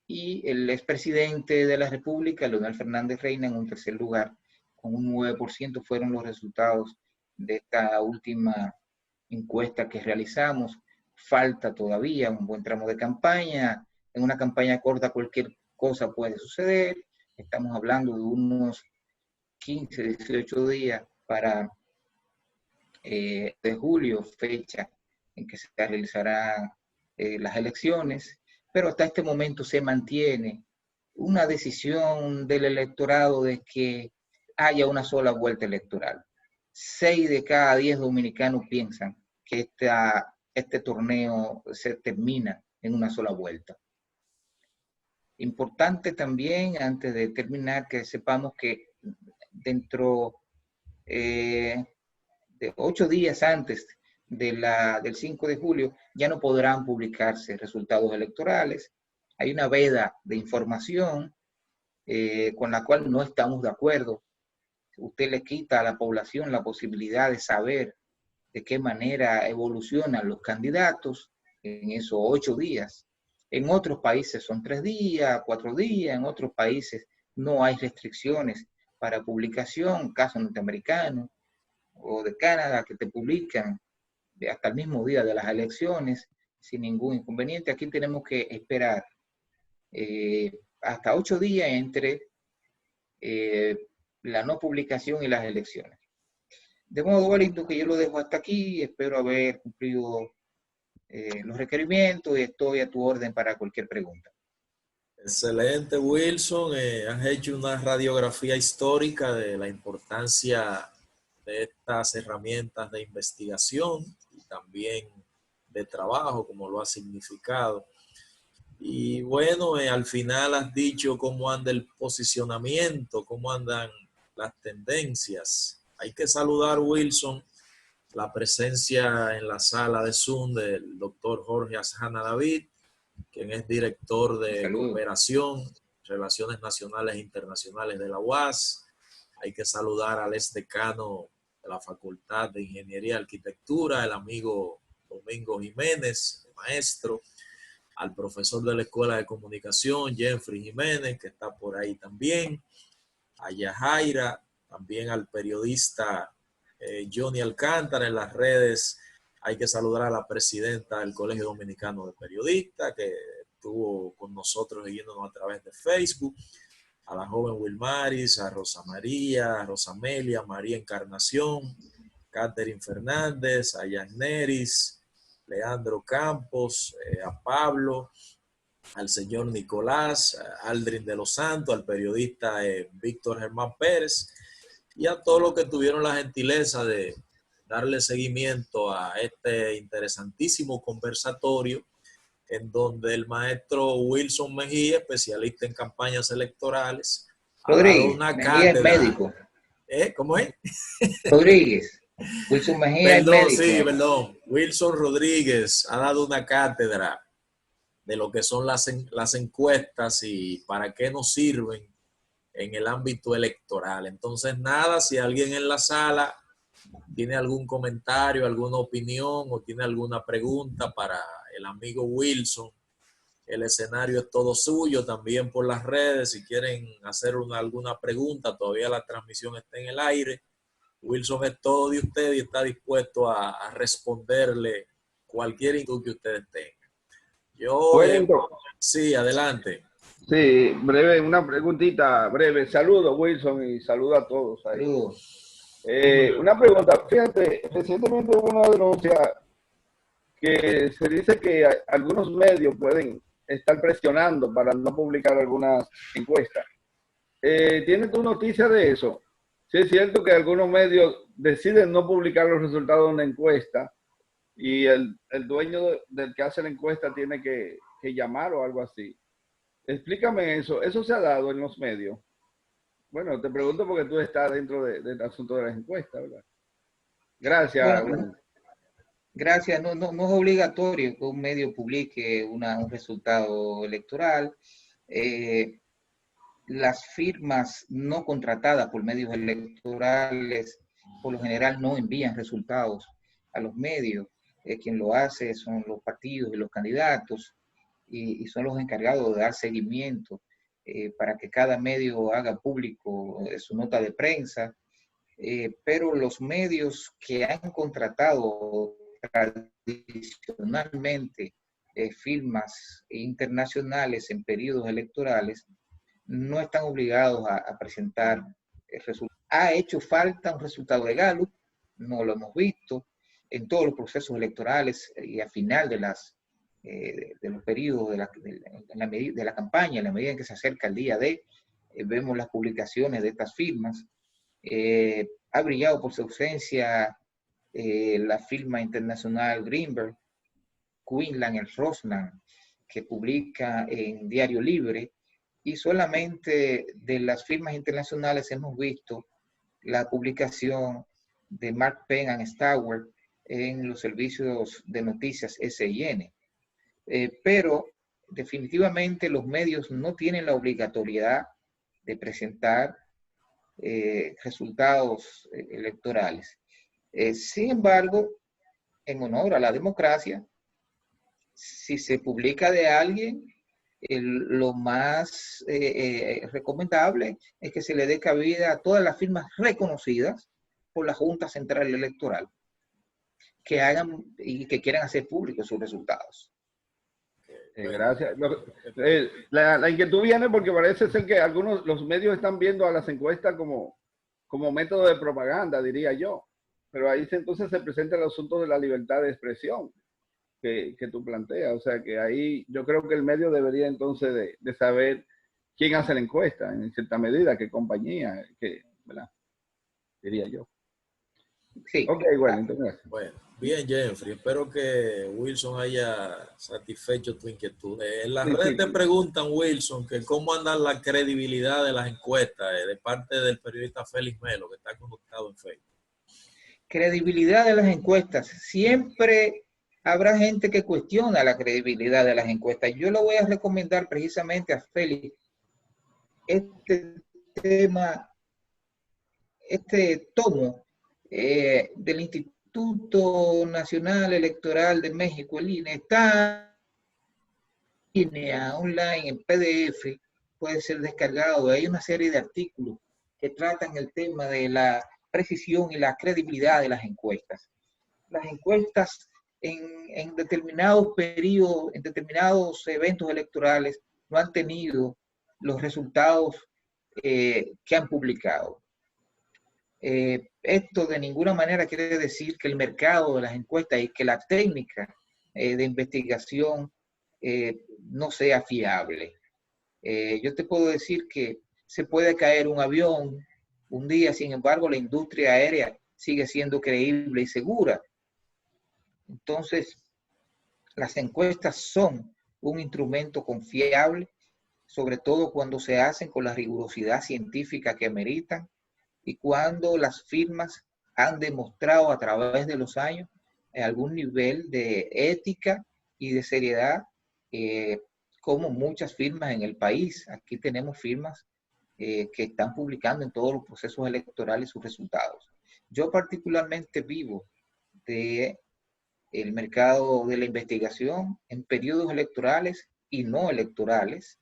y el expresidente de la República, Leonel Fernández Reina, en un tercer lugar, con un 9%. Fueron los resultados de esta última encuesta que realizamos. Falta todavía un buen tramo de campaña. En una campaña corta cualquier cosa puede suceder. Estamos hablando de unos 15, 18 días para de julio, fecha en que se realizarán las elecciones, pero hasta este momento se mantiene una decisión del electorado de que haya una sola vuelta electoral. 6 de cada 10 dominicanos piensan que este torneo se termina en una sola vuelta. Importante también, antes de terminar, que sepamos que dentro de 8 días antes del 5 de julio ya no podrán publicarse resultados electorales. Hay una veda de información con la cual no estamos de acuerdo. Usted le quita a la población la posibilidad de saber de qué manera evolucionan los candidatos en esos 8 días. En otros países son 3 días, 4 días, en otros países no hay restricciones para publicación, casos norteamericanos o de Canadá, que te publican hasta el mismo día de las elecciones sin ningún inconveniente. Aquí tenemos que esperar hasta 8 días entre la no publicación y las elecciones. De modo, Wellington, que yo lo dejo hasta aquí. Espero haber cumplido los requerimientos y estoy a tu orden para cualquier pregunta. Excelente, Wilson. Has hecho una radiografía histórica de la importancia de estas herramientas de investigación y también de trabajo, como lo ha significado. Y bueno, al final has dicho cómo anda el posicionamiento, cómo andan las tendencias. Hay que saludar, Wilson, la presencia en la sala de Zoom del doctor Jorge Asjana David, quien es director de Cooperación, Relaciones Nacionales e Internacionales de la UAS. Hay que saludar al exdecano de la Facultad de Ingeniería y Arquitectura, el amigo Domingo Jiménez, maestro, al profesor de la Escuela de Comunicación, Jeffrey Jiménez, que está por ahí también, a Yajaira, también al periodista Johnny Alcántara en las redes. Hay que saludar a la presidenta del Colegio Dominicano de Periodistas, que estuvo con nosotros siguiéndonos a través de Facebook, a la joven Wilmaris, a Rosa María, a Rosamelia, María Encarnación, Catherine Fernández, a Yagneris, Leandro Campos, a Pablo, al señor Nicolás, a Aldrin de los Santos, al periodista Víctor Germán Pérez y a todos los que tuvieron la gentileza de darle seguimiento a este interesantísimo conversatorio en donde el maestro Wilson Mejía, especialista en campañas electorales, Rodríguez, ha dado una Mejía cátedra. Es médico. ¿Cómo es? Rodríguez. Wilson Mejía es Perdón, médico. sí, perdón. Wilson Rodríguez ha dado una cátedra de lo que son las encuestas y para qué nos sirven en el ámbito electoral. Entonces, nada, si alguien en la sala tiene algún comentario, alguna opinión o tiene alguna pregunta para el amigo Wilson, el escenario es todo suyo, también por las redes. Si quieren hacer alguna pregunta, todavía la transmisión está en el aire. Wilson es todo de usted y está dispuesto a responderle cualquier inquietud que ustedes tengan. Yo, sí, adelante. Sí, breve, una preguntita breve. Saludos, Wilson, y saludo a todos ahí. Una pregunta, fíjate, recientemente hubo una denuncia que se dice que algunos medios pueden estar presionando para no publicar algunas encuestas. ¿Tienes tu noticia de eso? Sí, es cierto que algunos medios deciden no publicar los resultados de una encuesta y el dueño del que hace la encuesta tiene que llamar o algo así. Explícame eso. ¿Eso se ha dado en los medios? Bueno, te pregunto porque tú estás dentro del asunto de las encuestas, ¿verdad? Gracias. Bueno, gracias. No es obligatorio que un medio publique un resultado electoral. Las firmas no contratadas por medios electorales por lo general no envían resultados a los medios. Quien lo hace son los partidos y los candidatos y son los encargados de dar seguimiento para que cada medio haga público su nota de prensa. Pero los medios que han contratado tradicionalmente firmas internacionales en periodos electorales no están obligados a presentar resultados. ¿Ha hecho falta un resultado de Gallup? No lo hemos visto. En todos los procesos electorales y al final de los periodos de la campaña, en la medida en que se acerca el día D, vemos las publicaciones de estas firmas. Ha brillado por su ausencia la firma internacional Greenberg, Quinlan, el Rosnan, que publica en Diario Libre, y solamente de las firmas internacionales hemos visto la publicación de Mark Penn and Stauer en los servicios de noticias SIN. Pero definitivamente los medios no tienen la obligatoriedad de presentar resultados electorales. Sin embargo, en honor a la democracia, si se publica de alguien, lo más recomendable es que se le dé cabida a todas las firmas reconocidas por la Junta Central Electoral que hagan y que quieran hacer públicos sus resultados. Gracias. La inquietud viene porque parece ser que los medios están viendo a las encuestas como método de propaganda, diría yo. Pero ahí entonces se presenta el asunto de la libertad de expresión que tú planteas. O sea que ahí yo creo que el medio debería entonces de saber quién hace la encuesta, en cierta medida, qué compañía, ¿verdad? Diría yo. Sí. Ok, bueno, entonces. Bueno, bien, Jeffrey. Espero que Wilson haya satisfecho tu inquietud. En las redes te preguntan, Wilson, que cómo anda la credibilidad de las encuestas de parte del periodista Félix Melo, que está conectado en Facebook. Credibilidad de las encuestas. Siempre habrá gente que cuestiona la credibilidad de las encuestas. Yo le voy a recomendar precisamente a Félix este tema, este tomo del Instituto Nacional Electoral de México, el INE, está en línea, online, en PDF, puede ser descargado. Hay una serie de artículos que tratan el tema de la precisión y la credibilidad de las encuestas. Las encuestas en determinados periodos, en determinados eventos electorales, no han tenido los resultados que han publicado. Esto de ninguna manera quiere decir que el mercado de las encuestas y que la técnica de investigación no sea fiable. Yo te puedo decir que se puede caer un avión un día, sin embargo, la industria aérea sigue siendo creíble y segura. Entonces, las encuestas son un instrumento confiable, sobre todo cuando se hacen con la rigurosidad científica que meritan y cuando las firmas han demostrado a través de los años algún nivel de ética y de seriedad, como muchas firmas en el país. Aquí tenemos firmas que están publicando en todos los procesos electorales sus resultados. Yo particularmente vivo del mercado de la investigación en periodos electorales y no electorales,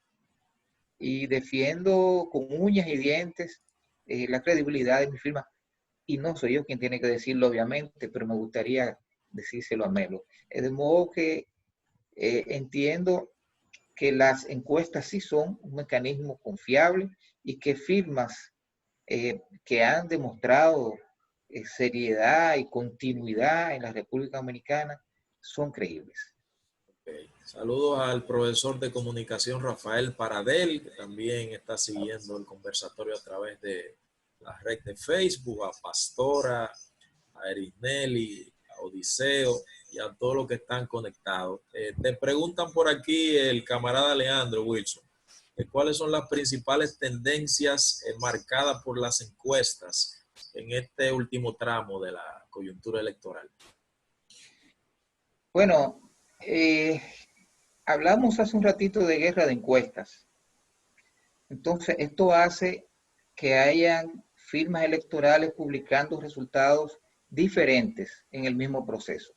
y defiendo con uñas y dientes la credibilidad de mi firma, y no soy yo quien tiene que decirlo, obviamente, pero me gustaría decírselo a Melo. De modo que entiendo que las encuestas sí son un mecanismo confiable y que firmas que han demostrado seriedad y continuidad en la República Dominicana son creíbles. Okay. Saludos al profesor de comunicación Rafael Paradel, que también está siguiendo el conversatorio a través de la red de Facebook, a Pastora, a Erisnelli, a Odiseo y a todos los que están conectados. Te preguntan por aquí el camarada Leandro Wilson, ¿cuáles son las principales tendencias marcadas por las encuestas en este último tramo de la coyuntura electoral? Bueno, hablamos hace un ratito de guerra de encuestas. Entonces, esto hace que hayan firmas electorales publicando resultados diferentes en el mismo proceso.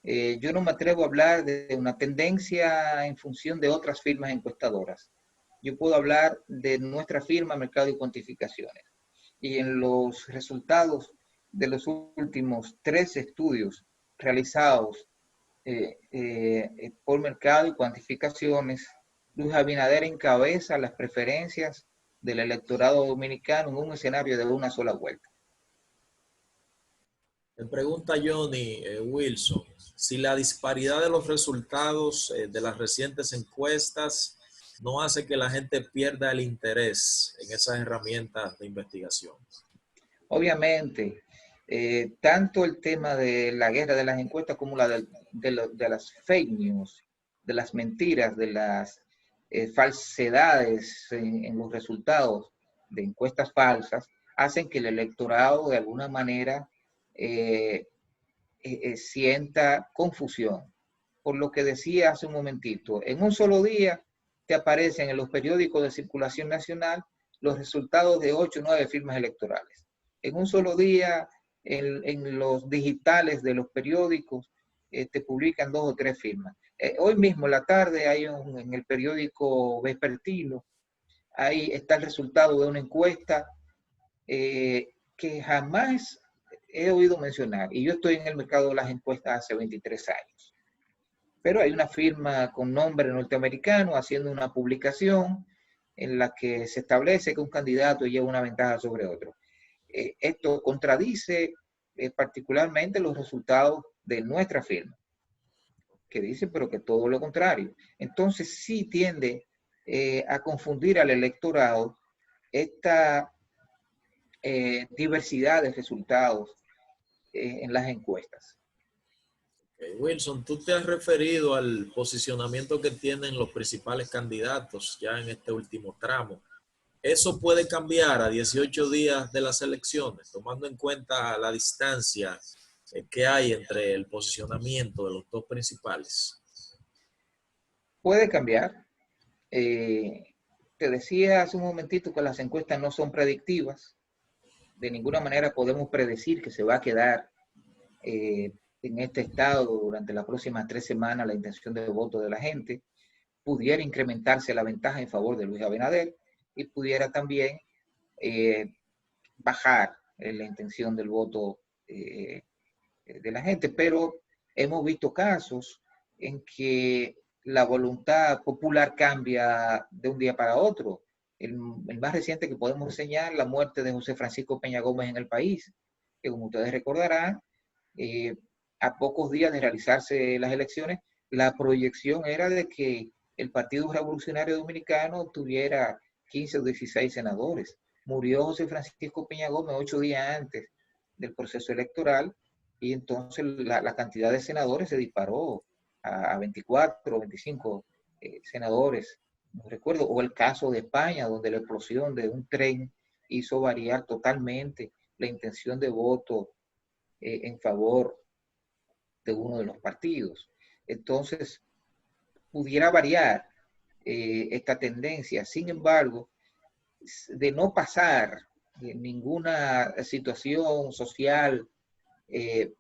Yo no me atrevo a hablar de una tendencia en función de otras firmas encuestadoras. Yo puedo hablar de nuestra firma Mercado y Cuantificaciones. Y en los resultados de los últimos 3 estudios realizados por Mercado y Cuantificaciones, Luis Abinader encabeza las preferencias del electorado dominicano en un escenario de una sola vuelta. Me pregunta Johnny Wilson, si la disparidad de los resultados de las recientes encuestas no hace que la gente pierda el interés en esas herramientas de investigación. Obviamente, tanto el tema de la guerra de las encuestas como la de las fake news, de las mentiras, de las falsedades en los resultados de encuestas falsas, hacen que el electorado de alguna manera sienta confusión. Por lo que decía hace un momentito, en un solo día te aparecen en los periódicos de circulación nacional los resultados de 8 o 9 firmas electorales. En un solo día, en los digitales de los periódicos, te publican 2 o 3 firmas. Hoy mismo, en la tarde, hay en el periódico vespertino, ahí está el resultado de una encuesta que jamás he oído mencionar. Y yo estoy en el mercado de las encuestas hace 23 años. Pero hay una firma con nombre norteamericano haciendo una publicación en la que se establece que un candidato lleva una ventaja sobre otro. Esto contradice particularmente los resultados de nuestra firma, que dice pero que todo lo contrario. Entonces sí tiende a confundir al electorado esta diversidad de resultados en las encuestas. Wilson, tú te has referido al posicionamiento que tienen los principales candidatos ya en este último tramo. ¿Eso puede cambiar a 18 días de las elecciones, tomando en cuenta la distancia que hay entre el posicionamiento de los dos principales? Puede cambiar. Te decía hace un momentito que las encuestas no son predictivas. De ninguna manera podemos predecir que se va a quedar en este estado durante las próximas 3 semanas la intención de voto de la gente. Pudiera incrementarse la ventaja en favor de Luis Abinader y pudiera también bajar la intención del voto de la gente. Pero hemos visto casos en que la voluntad popular cambia de un día para otro. El más reciente que podemos enseñar, la muerte de José Francisco Peña Gómez en el país, que como ustedes recordarán, a pocos días de realizarse las elecciones, la proyección era de que el Partido Revolucionario Dominicano tuviera 15 o 16 senadores. Murió José Francisco Peña Gómez 8 días antes del proceso electoral y entonces la cantidad de senadores se disparó a 24 o 25 senadores. No recuerdo, o el caso de España, donde la explosión de un tren hizo variar totalmente la intención de voto en favor de uno de los partidos. Entonces, pudiera variar esta tendencia. Sin embargo, de no pasar ninguna situación social de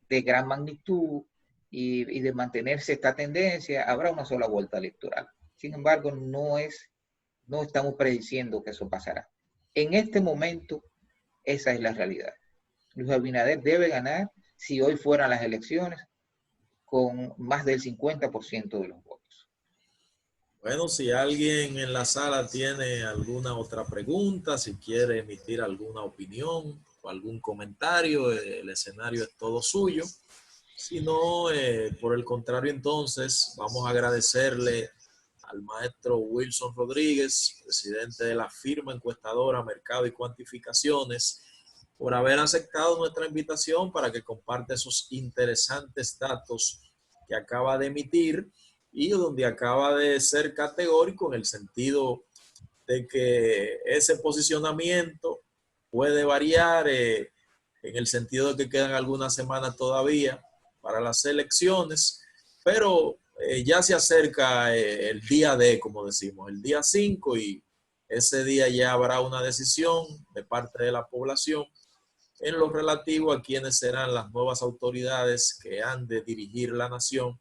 gran magnitud y de mantenerse esta tendencia, habrá una sola vuelta electoral. Sin embargo, no estamos prediciendo que eso pasará. En este momento, esa es la realidad. Luis Abinader debe ganar, si hoy fueran las elecciones, con más del 50% de los votos. Bueno, si alguien en la sala tiene alguna otra pregunta, si quiere emitir alguna opinión o algún comentario, el escenario es todo suyo. Si no, por el contrario, entonces vamos a agradecerle al maestro Wilson Rodríguez, presidente de la firma encuestadora Mercado y Cuantificaciones, por haber aceptado nuestra invitación para que comparte esos interesantes datos que acaba de emitir y donde acaba de ser categórico en el sentido de que ese posicionamiento puede variar en el sentido de que quedan algunas semanas todavía para las elecciones, pero ya se acerca el día D, como decimos, el día 5, y ese día ya habrá una decisión de parte de la población en lo relativo a quiénes serán las nuevas autoridades que han de dirigir la nación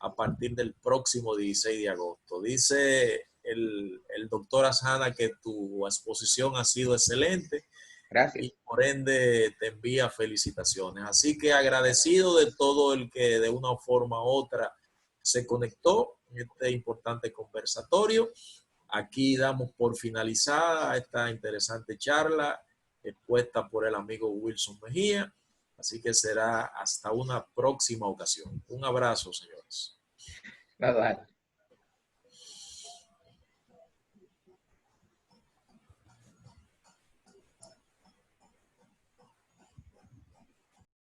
a partir del próximo 16 de agosto. Dice el doctor Asjana que tu exposición ha sido excelente. Gracias. Y por ende te envía felicitaciones. Así que agradecido de todo el que de una forma u otra se conectó en este importante conversatorio. aquí damos por finalizada esta interesante charla expuesta por el amigo Wilson Mejía. Así que será hasta una próxima ocasión. Un abrazo, señores. Bye, bye.